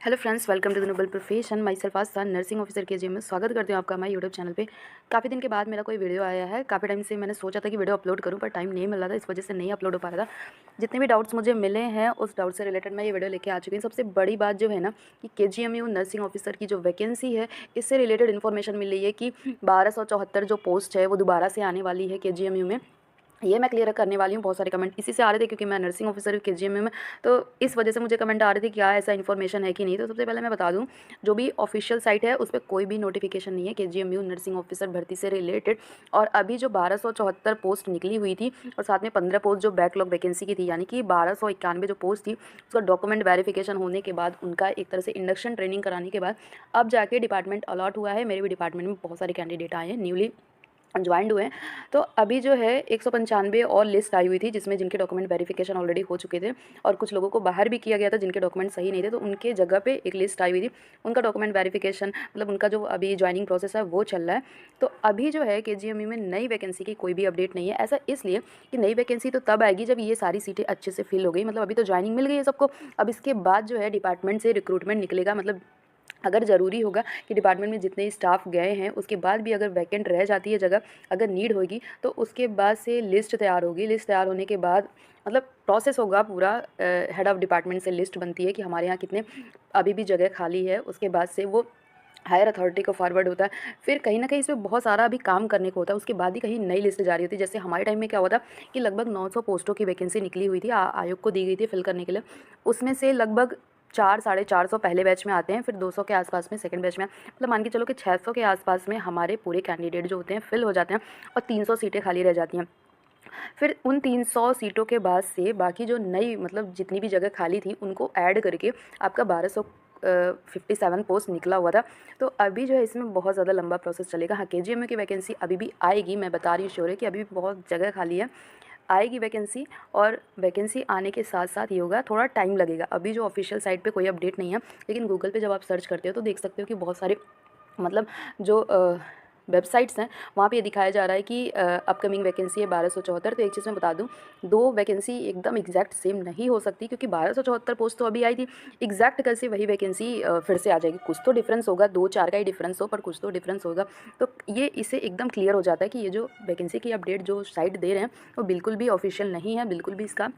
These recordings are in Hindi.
Hello friends, welcome to the noble profession. Myself Aastha, nursing officer के जी में स्वागत करती हूँ आपका हमारे यूट्यूब चैनल पे। काफ़ी दिन के बाद मेरा कोई वीडियो आया है। काफ़ी टाइम से मैंने सोचा था कि वीडियो अपलोड करूँ, पर टाइम नहीं मिल रहा था, इस वजह से नहीं अपलोड हो पा रहा था। जितने भी डाउट्स मुझे मिले हैं उस डाउट से रिलेटेड मैं ये वीडियो लेके आ चुकी हूँ। सबसे बड़ी बात जो है ना कि KGMU नर्सिंग ऑफिसर की जो वैकेंसी है, इससे रिलेटेड इन्फॉर्मेशन मिल रही है कि 1274 जो पोस्ट है वो दोबारा से आने वाली है KGMU में। ये मैं क्लियर करने वाली हूँ। बहुत सारे कमेंट इसी से आ रहे थे क्योंकि मैं नर्सिंग ऑफिसर हूँ KGMU में, तो इस वजह से मुझे कमेंट आ रहे थे क्या ऐसा इन्फॉर्मेशन है कि नहीं। तो सबसे पहले मैं बता दूँ, जो भी ऑफिशियल साइट है उस पर कोई भी नोटिफिकेशन नहीं है KGMU नर्सिंग ऑफिसर भर्ती से रिलेटेड। और अभी जो 1274 पोस्ट निकली हुई थी और साथ में 15 पोस्ट जो बैकलॉग वैकेंसी की थी, यानी कि 1291 जो पोस्ट थी, उसका डॉक्यूमेंट वेरिफिकेशन होने के बाद, उनका एक तरह से इंडक्शन ट्रेनिंग कराने के बाद अब जाके डिपार्टमेंट अलॉट हुआ है। मेरे भी डिपार्टमेंट में बहुत सारे कैंडिडेट आए हैं, न्यूली ज्वाइंड हुए हैं। तो अभी जो है 195 और लिस्ट आई हुई थी जिसमें जिनके डॉक्यूमेंट वेरिफिकेशन ऑलरेडी हो चुके थे और कुछ लोगों को बाहर भी किया गया था जिनके डॉक्यूमेंट सही नहीं थे, तो उनके जगह पे एक लिस्ट आई हुई थी। उनका डॉक्यूमेंट वेरिफिकेशन मतलब उनका जो अभी ज्वाइनिंग प्रोसेस है वो चल रहा है। तो अभी जो है KGMU में नई वैकेंसी की कोई भी अपडेट नहीं है। ऐसा इसलिए कि नई वैकेंसी तो तब आएगी जब ये सारी सीटें अच्छे से फिल हो गई। मतलब अभी तो ज्वाइनिंग मिल गई है सबको। अब इसके बाद जो है डिपार्टमेंट से रिक्रूटमेंट निकलेगा। मतलब अगर ज़रूरी होगा कि डिपार्टमेंट में जितने स्टाफ गए हैं उसके बाद भी अगर वैकेंट रह जाती है जगह, अगर नीड होगी, तो उसके बाद से लिस्ट तैयार होगी। लिस्ट तैयार होने के बाद मतलब प्रोसेस होगा पूरा। हेड ऑफ़ डिपार्टमेंट से लिस्ट बनती है कि हमारे यहाँ कितने अभी भी जगह खाली है। उसके बाद से वो हायर अथॉरिटी को फॉरवर्ड होता है। फिर कहीं ना कहीं इसमें बहुत सारा अभी काम करने को होता है। उसके बाद ही कहीं नई लिस्ट जारी होती है। जैसे हमारे टाइम में क्या हुआ था कि लगभग 900 पोस्टों की वैकेंसी निकली हुई थी, आयोग को दी गई थी फिल करने के लिए। उसमें से लगभग 400-450 पहले बैच में आते हैं, फिर 200 के आसपास में सेकंड बैच में, मतलब मान के चलो कि 600 के आसपास में हमारे पूरे कैंडिडेट जो होते हैं फिल हो जाते हैं और 300 सीटें खाली रह जाती हैं। फिर उन 300 सीटों के बाद से बाकी जो नई मतलब जितनी भी जगह खाली थी उनको ऐड करके आपका 1257 पोस्ट निकला हुआ था। तो अभी जो है इसमें बहुत ज़्यादा लंबा प्रोसेस चलेगा। हाँ, KGMU की वैकेंसी अभी भी आएगी, मैं बता रही हूँ श्योर है कि अभी भी बहुत जगह खाली है, आएगी वैकेंसी। और वैकेंसी आने के साथ साथ ये होगा, थोड़ा टाइम लगेगा। अभी जो ऑफिशियल साइट पे कोई अपडेट नहीं है, लेकिन गूगल पे जब आप सर्च करते हो तो देख सकते हो कि बहुत सारे मतलब जो वेबसाइट्स हैं वहाँ पे ये दिखाया जा रहा है कि अपकमिंग वैकेंसी है 1274। तो एक चीज़ मैं बता दूँ, दो वैकेंसी एकदम एग्जैक्ट सेम नहीं हो सकती क्योंकि 1274 पोस्ट तो अभी आई थी। एग्जैक्ट कैसे वही वैकेंसी फिर से आ जाएगी? कुछ तो डिफरेंस होगा, 2-4 का ही डिफरेंस हो, पर कुछ तो डिफरेंस होगा। तो ये इससे एकदम क्लियर हो जाता है कि ये जो वैकेंसी की अपडेट जो साइट दे रहे हैं वो बिल्कुल भी ऑफिशियल नहीं है, बिल्कुल भी इसका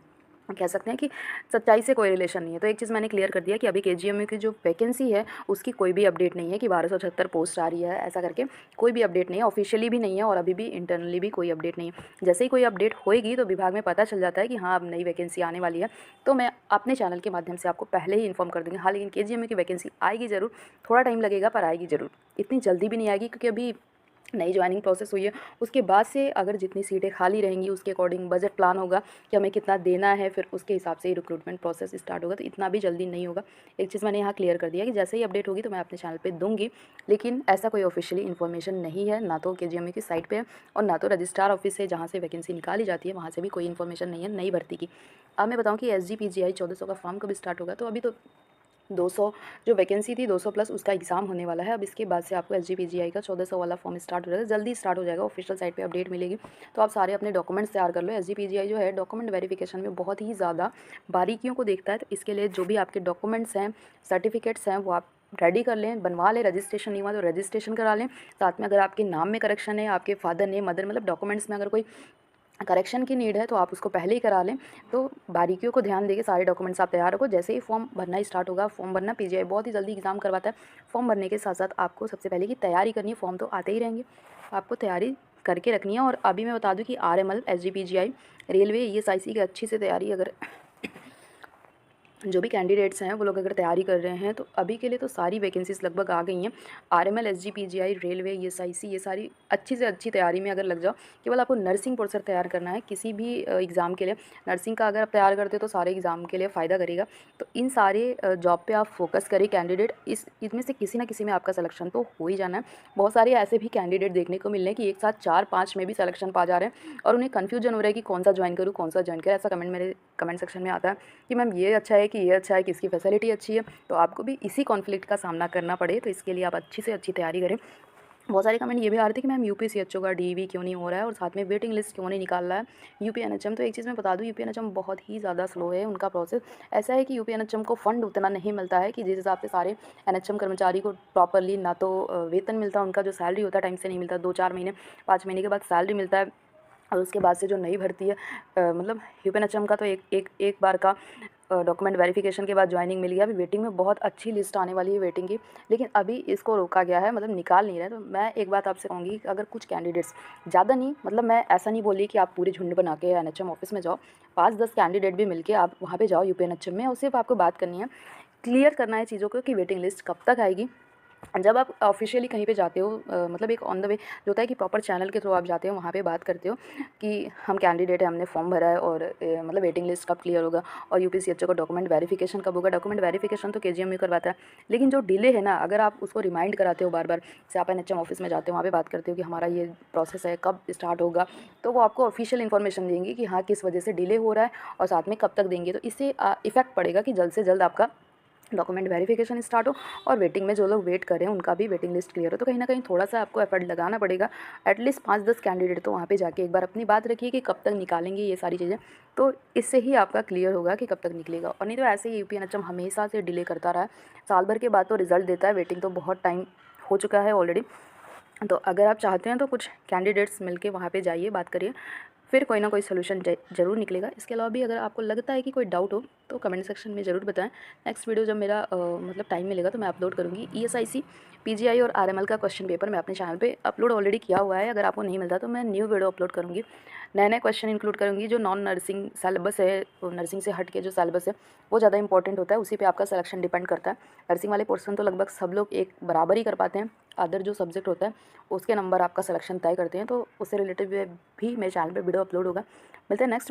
कह सकते हैं कि सच्चाई से कोई रिलेशन नहीं है। तो एक चीज़ मैंने क्लियर कर दिया कि अभी KGMU की जो वैकेंसी है उसकी कोई भी अपडेट नहीं है कि 1276 पोस्ट आ रही है, ऐसा करके कोई भी अपडेट नहीं है, ऑफिशियली भी नहीं है और अभी भी इंटरनली भी कोई अपडेट नहीं है। जैसे ही कोई अपडेट होएगी तो विभाग में पता चल जाता है कि हाँ अब नई वैकेंसी आने वाली है, तो मैं अपने चैनल के माध्यम से आपको पहले ही इन्फॉर्म कर दूँगी। हाँ, लेकिन KGMU की वैकेंसी आएगी ज़रूर, थोड़ा टाइम लगेगा पर आएगी ज़रूर। इतनी जल्दी भी नहीं आएगी क्योंकि अभी नई ज्वाइनिंग प्रोसेस हुई है। उसके बाद से अगर जितनी सीटें खाली रहेंगी उसके अकॉर्डिंग बजट प्लान होगा कि हमें कितना देना है, फिर उसके हिसाब से ही रिक्रूटमेंट प्रोसेस स्टार्ट होगा। तो इतना भी जल्दी नहीं होगा। एक चीज़ मैंने यहाँ क्लियर कर दिया कि जैसे ही अपडेट होगी तो मैं अपने चैनल पे दूंगी, लेकिन ऐसा कोई ऑफिशियली इन्फॉर्मेशन नहीं है, ना तो KGMU की साइट पे है और ना तो रजिस्ट्रार ऑफिस से जहाँ से वैकेंसी निकाली जाती है वहाँ से भी कोई इन्फॉर्मेशन नहीं है नई भर्ती की। अब मैं बताऊँ कि SGPGI 1400 का फॉर्म कब स्टार्ट होगा। तो अभी तो 200 जो वैकेंसी थी 200 प्लस उसका एग्ज़ाम होने वाला है। अब इसके बाद से आपको SGPGI का 1400 वाला फॉर्म स्टार्ट हो जाएगा, जल्दी स्टार्ट हो जाएगा। ऑफिशियल साइट पे अपडेट मिलेगी तो आप सारे अपने डॉक्यूमेंट्स तैयार कर लो। SGPGI जो है डॉक्यूमेंट वेरिफिकेशन में बहुत ही ज़्यादा बारीकियों को देखता है, तो इसके लिए जो भी आपके डॉक्यूमेंट्स हैं, सर्टिफिकेट्स हैं, वो आप रेडी कर लें, बनवा लें। रजिस्ट्रेशन नहीं हुआ तो रजिस्ट्रेशन करा लें। साथ में अगर आपके नाम में करेक्शन है, आपके फादर नेम, मदर मतलब डॉक्यूमेंट्स में अगर कोई करेक्शन की नीड है तो आप उसको पहले ही करा लें। तो बारीकियों को ध्यान देके सारे डॉक्यूमेंट्स आप तैयार रखो। जैसे ही फॉर्म भरना स्टार्ट होगा, फॉर्म भरना PGI बहुत ही जल्दी एग्ज़ाम करवाता है। फॉर्म भरने के साथ साथ आपको सबसे पहले की तैयारी करनी है। फॉर्म तो आते ही रहेंगे, आपको तैयारी करके रखनी है। और अभी मैं बता दूं कि RML, SGPGI, रेलवे, ESIC की अच्छी से तैयारी अगर जो भी कैंडिडेट्स हैं वो लोग अगर तैयारी कर रहे हैं तो अभी के लिए तो सारी वैकेंसीज़ लगभग आ गई हैं। RML, SGPGI, रेलवे, ESIC, ये सारी अच्छी से अच्छी तैयारी में अगर लग जाओ। केवल आपको नर्सिंग पोर्शन तैयार करना है किसी भी एग्ज़ाम के लिए। नर्सिंग का अगर आप तैयार करते हो तो सारे एग्ज़ाम के लिए फ़ायदा करेगा। तो इन सारे जॉब पे आप फोकस करें कैंडिडेट, इसमें से किसी ना किसी में आपका सिलेक्शन तो हो ही जाना है। बहुत सारे ऐसे भी कैंडिडेट देखने को मिल रहे हैं कि एक साथ 4-5 में भी सिलेक्शन पा जा रहे हैं और उन्हें कन्फ्यूजन हो रहा है कि कौन सा ज्वाइन करूँ, कौन सा ज्वाइन करें। ऐसा कमेंट मेरे कमेंट सेक्शन में आता है कि मैम ये अच्छा है कि ये अच्छा है, कि इसकी फैसिलिटी अच्छी है। तो आपको भी इसी कॉन्फ्लिक्ट का सामना करना पड़े तो इसके लिए आप अच्छी से अच्छी तैयारी करें। बहुत सारे कमेंट ये भी आ रहे थे कि मैम यूपीसीएचओ का डीवी क्यों नहीं हो रहा है और साथ में वेटिंग लिस्ट क्यों नहीं निकाल रहा है यूपीएनएचएम। तो एक चीज़ मैं बता दूं, यूपीएनएचएम बहुत ही ज़्यादा स्लो है उनका प्रोसेस। ऐसा है कि यूपीएनएचएम को फंड उतना नहीं मिलता है कि जिस हिसाब से सारे एनएचएम कर्मचारी को प्रॉपरली ना तो वेतन मिलता, उनका जो सैलरी होता है टाइम से नहीं मिलता, 2-4 महीने 5 महीने के बाद सैलरी मिलता है। और उसके बाद से जो नई भर्ती है मतलब यूपीएनएचएम का तो एक बार का डॉक्यूमेंट वेरिफिकेशन के बाद ज्वाइनिंग मिल गया। अभी वेटिंग में बहुत अच्छी लिस्ट आने वाली है वेटिंग की, लेकिन अभी इसको रोका गया है, मतलब निकाल नहीं रहे। तो मैं एक बात आपसे कहूँगी कि अगर कुछ कैंडिडेट्स, ज़्यादा नहीं, मतलब मैं ऐसा नहीं बोली कि आप पूरे झुंड बना के एनएचएम ऑफिस में जाओ, 5-10 कैंडिडेट भी मिलके आप वहाँ पे जाओ यूपीएनएचएम में, और सिर्फ आपको बात करनी है, क्लियर करना है चीज़ों को कि वेटिंग लिस्ट कब तक आएगी। जब आप ऑफिशियली कहीं पे जाते हो मतलब एक ऑन द वे जो होता है कि प्रॉपर चैनल के थ्रू आप जाते हो, वहाँ पे बात करते हो कि हम कैंडिडेट हैं, हमने फॉर्म भरा है और मतलब वेटिंग लिस्ट कब क्लियर होगा और यूपीसीएचओ का डॉक्यूमेंट वेरिफिकेशन कब होगा। डॉक्यूमेंट वेरिफिकेशन तो केजीएमयू करवाता है, लेकिन जो डिले है ना, अगर आप उसको रिमाइंड कराते हो बार बार, जैसे आप एनएचएम ऑफिस में जाते हो, वहाँ पे बात करते हो कि हमारा ये प्रोसेस है, कब स्टार्ट होगा, तो वो आपको ऑफिशियल इन्फॉर्मेशन देंगे कि हाँ किस वजह से डिले हो रहा है और साथ में कब तक देंगे। तो इससे इफेक्ट पड़ेगा कि जल्द से जल्द आपका डॉक्यूमेंट वेरिफिकेशन स्टार्ट हो और वेटिंग में जो लोग वेट कर रहे हैं उनका भी वेटिंग लिस्ट क्लियर हो। तो कहीं ना कहीं थोड़ा सा आपको एफर्ट लगाना पड़ेगा, एटलीस्ट 5-10 कैंडिडेट तो वहाँ पे जाके एक बार अपनी बात रखिए कि कब तक निकालेंगे ये सारी चीज़ें, तो इससे ही आपका क्लियर होगा कि कब तक निकलेगा। और नहीं तो ऐसे ही यूपीएनएचएम हमेशा से डिले करता रहा है, साल भर के बाद तो रिजल्ट देता है, वेटिंग तो बहुत टाइम हो चुका है ऑलरेडी। तो अगर आप चाहते हैं तो कुछ कैंडिडेट्स मिलके वहाँ पे जाइए, बात करिए, फिर कोई ना कोई सोल्यूशन ज़रूर निकलेगा। इसके अलावा भी अगर आपको लगता है कि कोई डाउट हो तो कमेंट सेक्शन में ज़रूर बताएं। नेक्स्ट वीडियो जब मेरा मतलब टाइम मिलेगा तो मैं अपलोड करूँगी। ईएसआईसी, पीजीआई और आरएमएल का क्वेश्चन पेपर मैं अपने चैनल पे अपलोड ऑलरेडी किया हुआ है। अगर आपको नहीं मिलता तो मैं न्यू वीडियो अपलोड करूँगी, नए नए क्वेश्चन इंक्लूड करूँगी। जो नॉन नर्सिंग सेलेबस है, नर्सिंग से हट के जो सेलेबस है वो ज़्यादा इंपॉर्टेंट होता है, उसी पे आपका सिलेक्शन डिपेंड करता है। नर्सिंग वाले पोर्सन तो लगभग सब लोग एक बराबर ही कर पाते हैं, अदर जो सब्जेक्ट होता है उसके नंबर आपका सिलेक्शन तय करते हैं। तो उससे रिलेटेड भी मेरे चैनल पे वीडियो अपलोड होगा। मिलते हैं नेक्स्ट